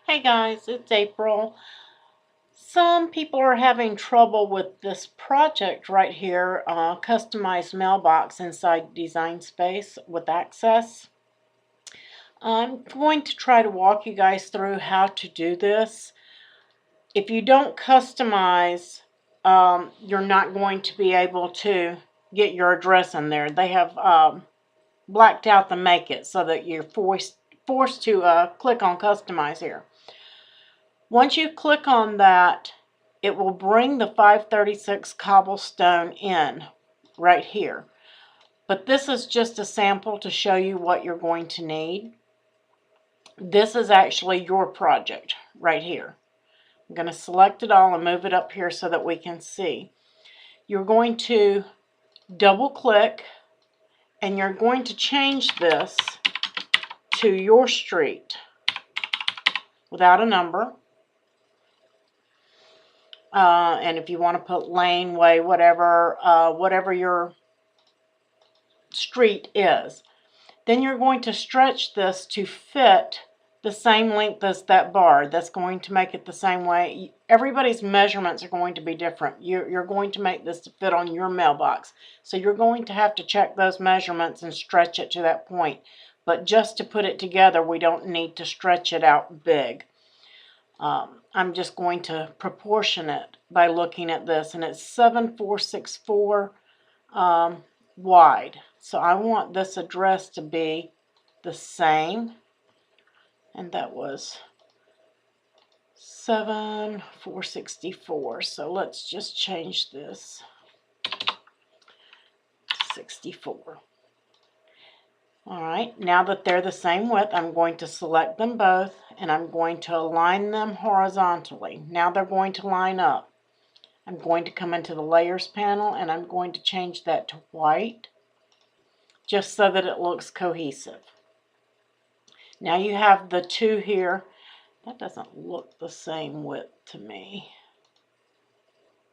Hey guys, it's April. Some people are having trouble with this project right here, customized mailbox inside Design Space with Access. I'm going to try to walk you guys through how to do this. If you don't customize, you're not going to be able to get your address in there. They have blacked out the Make It so that you're forced to click on Customize here. Once you click on that, it will bring the 536 cobblestone in right here. But this is just a sample to show you what you're going to need. This is actually your project right here. I'm going to select it all and move it up here so that we can see. You're going to double click and you're going to change this to your street without a number. And if you want to put lane, way, whatever, whatever your street is, then you're going to stretch this to fit the same length as that bar. That's going to make it the same way. Everybody's measurements are going to be different. You're going to make this to fit on your mailbox. So you're going to have to check those measurements and stretch it to that point. But just to put it together, we don't need to stretch it out big. I'm just going to proportion it by looking at this, and it's 7464 wide. So I want this address to be the same, and that was 7464. So let's just change this to 64. Alright, now that they're the same width, I'm going to select them both and I'm going to align them horizontally. Now they're going to line up. I'm going to come into the Layers panel and I'm going to change that to white just so that it looks cohesive. Now you have the two here. That doesn't look the same width to me.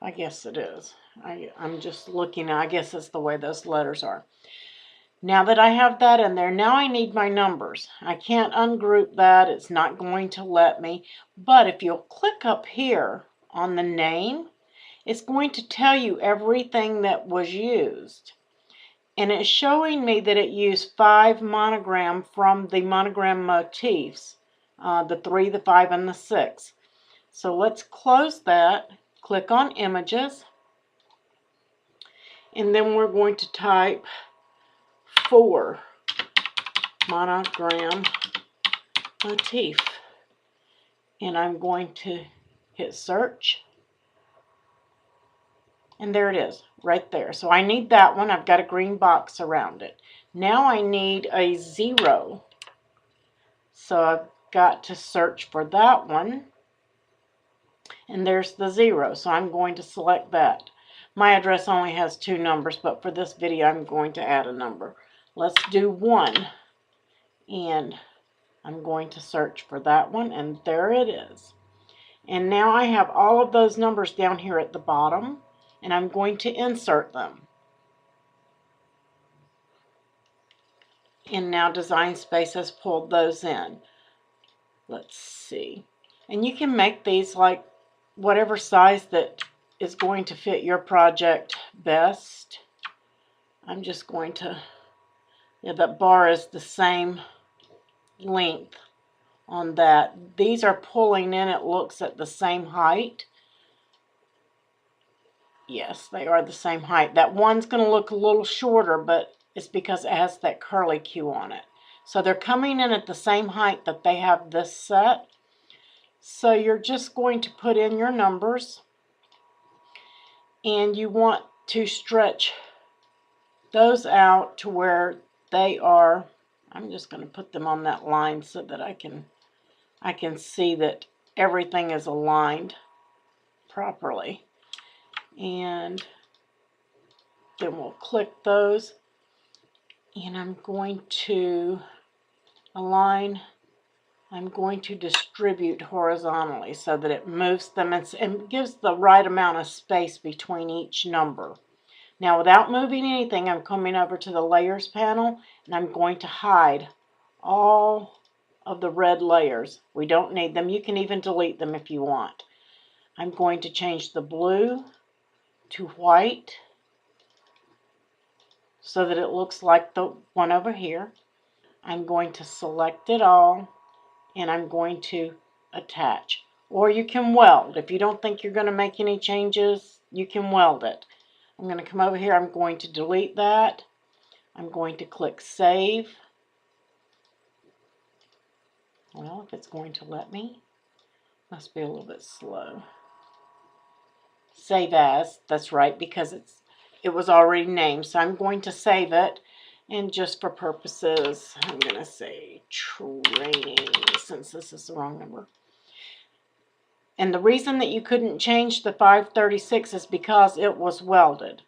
I guess it is. I'm just looking, I guess it's the way those letters are. Now that I have that in there, now I need my numbers. I can't ungroup that. It's not going to let me. But if you'll click up here on the name, it's going to tell you everything that was used. And it's showing me that it used 5 monogram from the monogram motifs, the 3, the 5, and the 6. So let's close that, click on Images, and then we're going to type 4 monogram motif, and I'm going to hit search, and there it is right there. So I need that one. I've got a green box around it. Now I need a 0, so I've got to search for that one, and there's the 0, so I'm going to select that. My address only has 2 numbers, but for this video I'm going to add a number. Let's do 1, and I'm going to search for that one, and there it is. And now I have all of those numbers down here at the bottom, and I'm going to insert them. And now Design Space has pulled those in. Let's see. And you can make these like whatever size that is going to fit your project best. I'm just going to, yeah, that bar is the same length on that. These are pulling in, it looks, at the same height. Yes, they are the same height. That one's going to look a little shorter, but it's because it has that curly Q on it. So they're coming in at the same height that they have this set. So you're just going to put in your numbers, and you want to stretch those out to where they are. I'm just going to put them on that line so that I can see that everything is aligned properly. And then we'll click those, and I'm going to align. I'm going to distribute horizontally so that it moves them and gives the right amount of space between each number. Now, without moving anything, I'm coming over to the Layers panel, and I'm going to hide all of the red layers. We don't need them. You can even delete them if you want. I'm going to change the blue to white so that it looks like the one over here. I'm going to select it all and I'm going to attach. Or you can weld. If you don't think you're going to make any changes, you can weld it. I'm going to come over here. I'm going to delete that. I'm going to click Save. Well, if it's going to let me, must be a little bit slow. Save as, that's right, because it was already named. So I'm going to save it. And just for purposes, I'm going to say training, since this is the wrong number. And the reason that you couldn't change the 536 is because it was welded.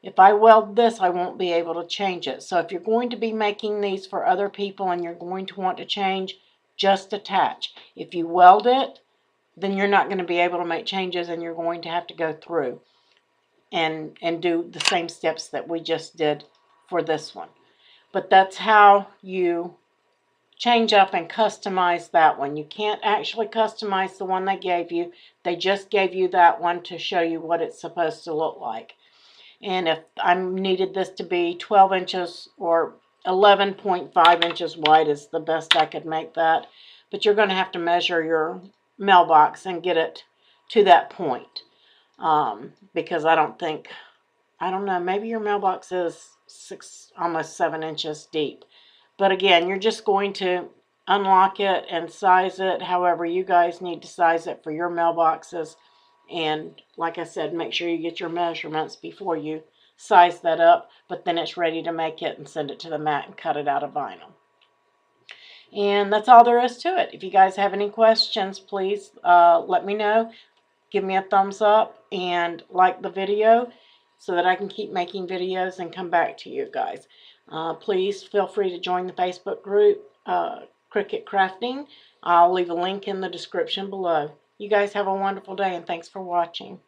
If I weld this, I won't be able to change it. So if you're going to be making these for other people and you're going to want to change, just attach. If you weld it, then you're not going to be able to make changes and you're going to have to go through and do the same steps that we just did for this one. But that's how you change up and customize that one. You can't actually customize the one they gave you. They just gave you that one to show you what it's supposed to look like. And if I needed this to be 12 inches or 11.5 inches wide is the best I could make that. But you're going to have to measure your mailbox and get it to that point. Because I don't know, maybe your mailbox is almost 7 inches deep. But again, you're just going to unlock it and size it however you guys need to size it for your mailboxes. And like I said, make sure you get your measurements before you size that up. But then it's ready to make it and send it to the mat and cut it out of vinyl. And that's all there is to it. If you guys have any questions, please let me know. Give me a thumbs up and like the video so that I can keep making videos and come back to you guys. Please feel free to join the Facebook group, Cricut Crafting. I'll leave a link in the description below. You guys have a wonderful day and thanks for watching.